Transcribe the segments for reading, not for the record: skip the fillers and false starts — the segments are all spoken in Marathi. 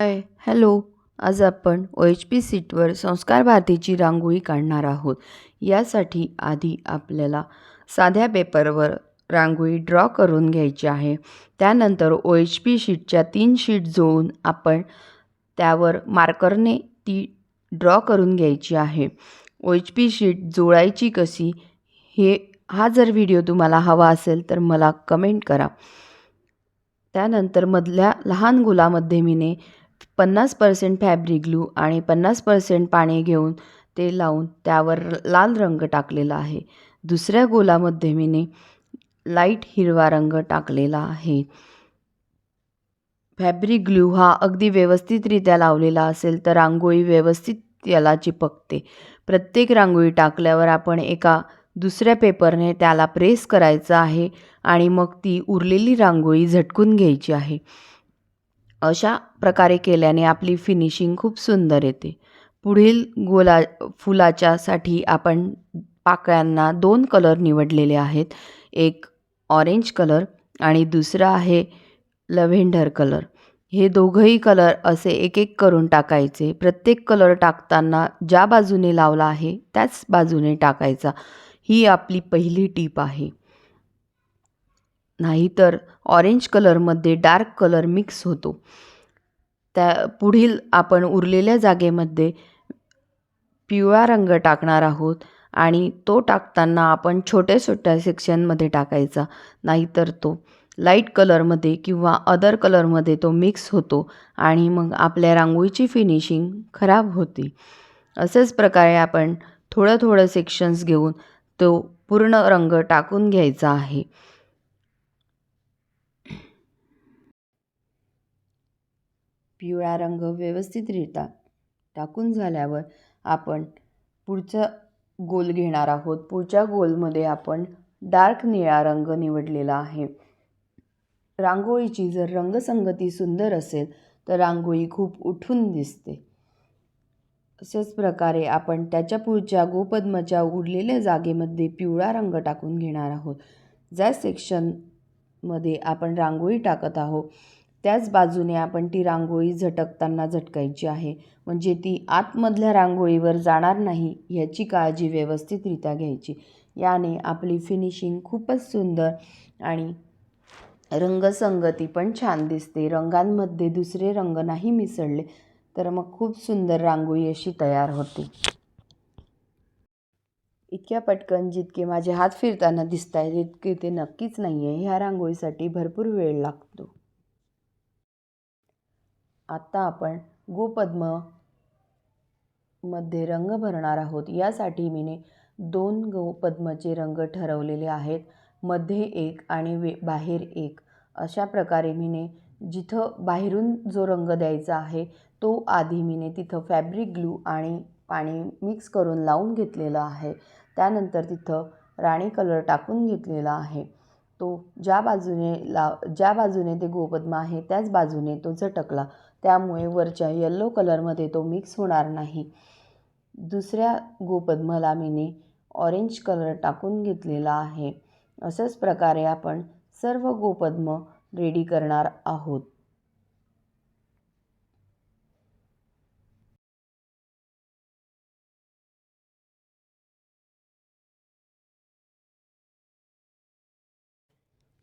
हाय, हॅलो. आज आपण OHP शीटवर संस्कार भारतीची रांगोळी काढणार आहोत. यासाठी आधी आपल्याला साध्या पेपरवर रांगोळी ड्रॉ करून घ्यायची आहे. त्यानंतर OHP शीटच्या 3 शीट जोडून आपण त्यावर मार्करने ती ड्रॉ करून घ्यायची आहे. OHP शीट जोडायची कशी हा जर व्हिडिओ तुम्हाला हवा असेल तर मला कमेंट करा. त्यानंतर मधल्या लहान गोलामध्ये मीने 50% फॅब्रिक ग्लू आणि 50% पाणी घेऊन ते लावून त्यावर लाल रंग टाकलेला आहे. दुसऱ्या गोलामध्ये मीने लाईट हिरवा रंग टाकलेला आहे. फॅब्रिक ग्लू हा अगदी व्यवस्थितरित्या लावलेला असेल तर रांगोळी व्यवस्थित याला चिपकते. प्रत्येक रांगोळी टाकल्यावर आपण एका दुसऱ्या पेपरने त्याला प्रेस करायचं आहे आणि मग ती उरलेली रांगोळी झटकून घ्यायची आहे. अशा प्रकारे केल्याने आपली फिनिशिंग खूप सुंदर येते. पुढील फुलाच्यासाठी आपण पाकळ्यांना 2 कलर निवडलेले आहेत. एक ऑरेंज कलर आणि दुसरा आहे लव्हेंडर कलर. हे दोघंही कलर असे एक एक करून टाकायचे. प्रत्येक कलर टाकताना ज्या बाजूने लावला आहे त्याच बाजूने टाकायचा. ही आपली पहिली टीप आहे. नाहीतर ऑरेंज कलरमध्ये डार्क कलर मिक्स होतो. त्या पुढील आपण उरलेल्या जागेमध्ये पिवळा रंग टाकणार आहोत आणि तो टाकताना आपण छोट्या छोट्या सेक्शनमध्ये टाकायचा. नाहीतर तो लाईट कलरमध्ये किंवा अदर कलरमध्ये तो मिक्स होतो आणि मग आपल्या रांगोळीची फिनिशिंग खराब होते. असेच प्रकारे आपण थोडं थोडं सेक्शन्स घेऊन तो पूर्ण रंग टाकून घ्यायचा आहे. पिवळा रंग व्यवस्थितरित्या टाकून झाल्यावर आपण पुढचा गोल घेणार आहोत. पुढच्या गोलमध्ये आपण डार्क निळा रंग निवडलेला आहे. रांगोळीची जर रंगसंगती सुंदर असेल तर रांगोळी खूप उठून दिसते. अशाच प्रकारे आपण त्याच्या पुढच्या गोपद्माच्या उरलेल्या जागेमध्ये पिवळा रंग टाकून घेणार आहोत. ज्या सेक्शनमध्ये आपण रांगोळी टाकत आहोत त्याच बाजूने आपण ती रांगोळी झटकताना झटकायची आहे. म्हणजे ती आतमधल्या रांगोळीवर जाणार नाही याची काळजी व्यवस्थितरित्या घ्यायची. याने आपली फिनिशिंग खूपच सुंदर आणि रंगसंगती पण छान दिसते. रंगांमध्ये दुसरे रंग नाही मिसळले तर मग खूप सुंदर रांगोळी अशी तयार होते. इतक्या पटकन जितके माझे हात फिरताना दिसत आहेत इतके ते नक्कीच नाही आहे. ह्या रांगोळीसाठी भरपूर वेळ लागतो. आता आपण गोपद्म मध्ये रंग भरणार आहोत. यासाठी मीने 2 गोपद्माचे रंग ठरवलेले आहेत. मध्ये एक आणि बाहेर एक. अशा प्रकारे मीने जिथं बाहेरून जो रंग द्यायचा आहे तो आधी मीने तिथं फॅब्रिक ग्लू आणि पाणी मिक्स करून लावून घेतलेलं आहे. त्यानंतर तिथं राणी कलर टाकून घेतलेला आहे. तो ज्या बाजूने ते गोपद्म आहे त्याच बाजूने तो झटकला. त्यामुळे वरच्या येलो कलरमध्ये तो मिक्स होणार नाही. दुसऱ्या गोपद्माला मीने ऑरेंज कलर टाकून घेतलेला आहे. अशाच प्रकारे आपण सर्व गोपद्म रेडी करणार आहोत.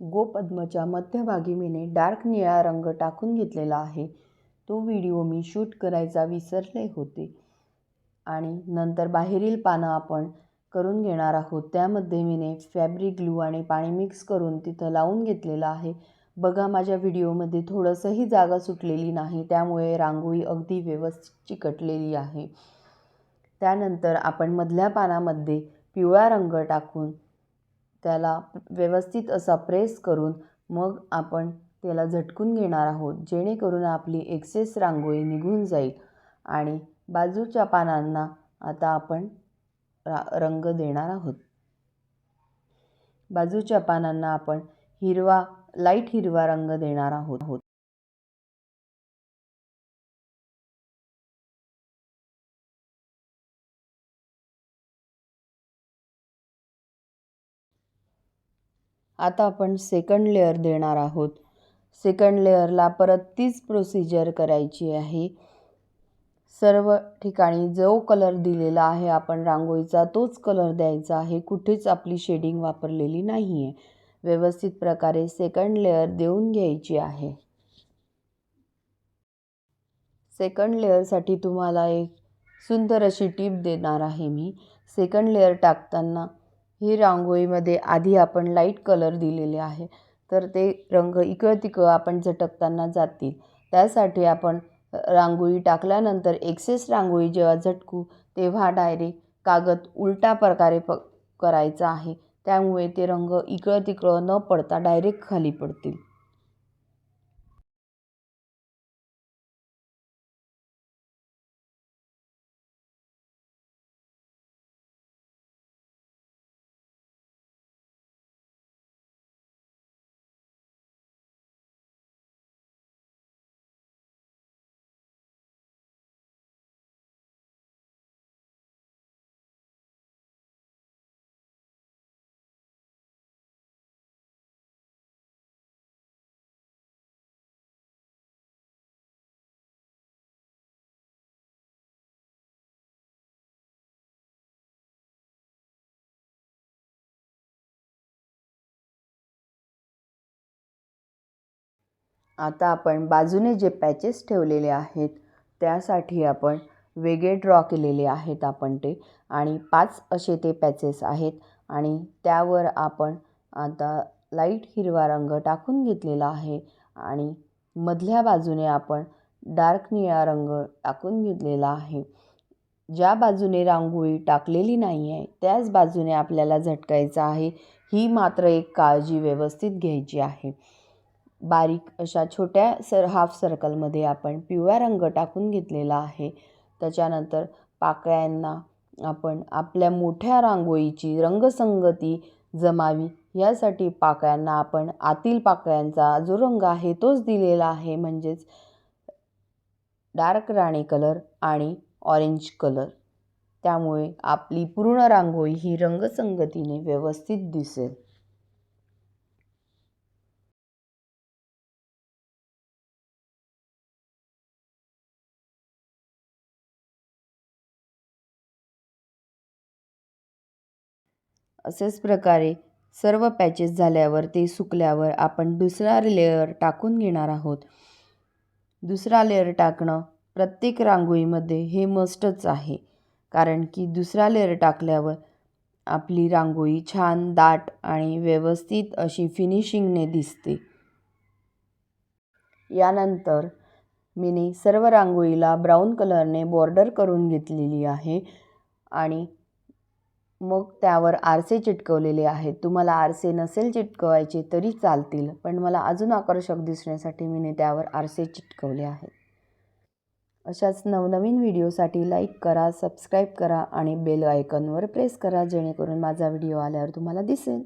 गोपद्माच्या मध्यभागी मीने डार्क निळा रंग टाकून घेतलेला आहे. तो व्हिडिओ मी शूट करायचा विसरले होते. आणि नंतर बाहेरील पानं आपण करून घेणार आहोत. त्यामध्ये मीने फॅब्रिक ग्लू आणि पाणी मिक्स करून तिथं लावून घेतलेलं आहे. बघा माझ्या व्हिडिओमध्ये थोडंसंही जागा सुटलेली नाही. त्यामुळे रांगोळी अगदी व्यवस्थित चिकटलेली आहे. त्यानंतर आपण मधल्या पानामध्ये पिवळा रंग टाकून त्याला व्यवस्थित असा प्रेस करून मग आपण त्याला झटकून घेणार आहोत. जेणेकरून आपली एक्सेस रांगोळी निघून जाईल. आणि बाजूच्या पानांना आता आपण रंग देणार आहोत. बाजूच्या पानांना आपण लाईट हिरवा रंग देणार आहोत. आता आपण सेकंड लेअर देणार आहोत. सेकंड लेअरला परत तीच प्रोसिजर करायची आहे. सर्व ठिकाणी जो कलर दिलेला आहे आपण रांगोळीचा तोच कलर द्यायचा आहे. कुठेच आपली शेडिंग वापरलेली नाही आहे. व्यवस्थित प्रकारे सेकंड लेअर देऊन घ्यायची आहे. सेकंड लेअरसाठी तुम्हाला एक सुंदर अशी टीप देणार आहे मी. सेकंड लेअर टाकताना ही रांगोळीमध्ये आधी आपण लाईट कलर दिलेले आहे, तर ते रंग इकडं तिकडं आपण झटकताना जातील. त्यासाठी आपण रांगोळी टाकल्यानंतर एक्सेस रांगोळी जेव्हा झटकू तेव्हा डायरेक्ट कागद उलटा प्रकारे करायचा आहे. त्यामुळे ते रंग इकडं तिकडं न पडता डायरेक्ट खाली पडतील. आता आपण बाजूने जे पॅचेस ठेवलेले आहेत त्यासाठी आपण वेगळे ड्रॉ केलेले आहेत आपण ते, आणि 5 असे ते पॅचेस आहेत आणि त्यावर आपण आता लाईट हिरवा रंग टाकून घेतलेला आहे आणि मधल्या बाजूने आपण डार्क निळा रंग टाकून घेतलेला आहे. ज्या बाजूने रांगोळी टाकलेली नाही आहे त्याच बाजूने आपल्याला झटकायचं आहे. ही मात्र एक काळजी व्यवस्थित घ्यायची आहे. बारीक अशा छोट्या हाफ सर्कलमध्ये आपण पिवळा रंग टाकून घेतलेला आहे. त्याच्यानंतर पाकळ्यांना आपण आपल्या मोठ्या रांगोळीची रंगसंगती जमावी यासाठी पाकळ्यांना आपण आतील पाकळ्यांचा जो रंग आहे तोच दिलेला आहे, म्हणजेच डार्क राणी कलर आणि ऑरेंज कलर. त्यामुळे आपली पूर्ण रांगोळी ही रंगसंगतीने व्यवस्थित दिसेल. असेच प्रकारे सर्व पॅचेस झाल्यावर ते सुकल्यावर आपण दुसरा लेअर टाकून घेणार आहोत. दुसरा लेअर टाकणं प्रत्येक रांगोळीमध्ये हे मस्टच आहे, कारण की दुसरा लेअर टाकल्यावर आपली रांगोळी छान दाट आणि व्यवस्थित अशी फिनिशिंगने दिसते. यानंतर मी सर्व रांगोळीला ब्राऊन कलरने बॉर्डर करून घेतलेली आहे आणि मग त्यावर आरसे चिटकवलेले आहेत. तुम्हाला आरसे नसेल चिटकवायचे तरी चालतील, पण मला अजून आकर्षक दिसण्यासाठी मी त्यावर आरसे चिटकवले आहेत. अशाच नवनवीन व्हिडिओसाठी लाईक करा, सबस्क्राईब करा आणि बेल आयकॉनवर प्रेस करा, जेणेकरून माझा व्हिडिओ आल्यावर तुम्हाला दिसेल.